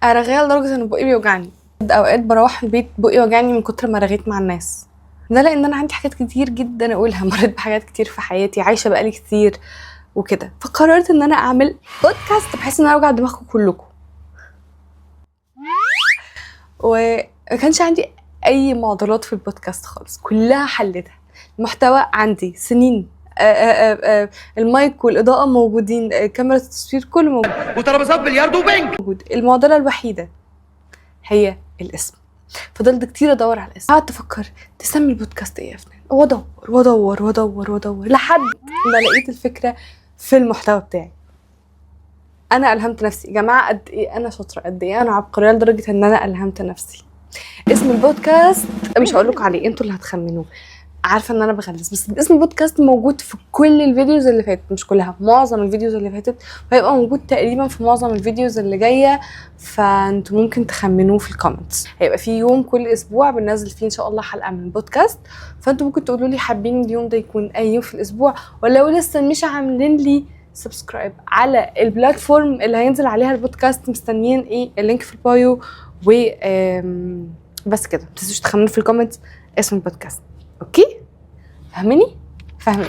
رغايه لدرجه ان بقي بيوجعني. اوقات بروح البيت بقي وجعني من كتر ما رغيت مع الناس. ده لان انا عندي حاجات كتير جدا اقولها، مريت بحاجات كتير في حياتي، عايشه بقالي كتير وكده، فقررت ان انا اعمل بودكاست بحيث ان انا اوجع دماغكم كلكم. وما كانش عندي اي معضلات في البودكاست خالص، كلها حلتها. المحتوى عندي سنين، المايك والاضاءه موجودين، كاميرا التصوير كله موجود، وترابيزات بلياردو وبنج. المعضله الوحيده هي الاسم. فضلت كتير ادور على الاسم، قعدت افكر تسمي البودكاست ايه يا فنان، وادور وادور وادور وادور لحد ما لقيت الفكره في المحتوى بتاعي. انا الهمت نفسي يا جماعه، قد ايه انا شاطره، قد ايه انا عبقريه لدرجه ان انا الهمت نفسي. اسم البودكاست مش هقول لكم عليه، انتوا اللي هتخمنوه. عارفه ان انا بغلس، بس اسم البودكاست موجود في كل الفيديوز اللي فاتت، مش كلها، معظم الفيديوز اللي فاتت، وهيبقى موجود تقريبا في معظم الفيديوز اللي جايه. فانتوا ممكن تخمنوه في الكومنتس. هيبقى في يوم كل اسبوع بننزل فيه ان شاء الله حلقه من البودكاست، فانتوا ممكن تقولوا لي حابين اليوم ده يكون اي يوم في الاسبوع، ولو لسه مش عاملين لي سبسكرايب على البلاتفورم اللي هينزل عليها البودكاست مستنيين ايه؟ اللينك في البايو. و بس كده، متنسوش تخمنوا في الكومنتس اسم البودكاست. اوكي؟ فاهميني؟ سلام.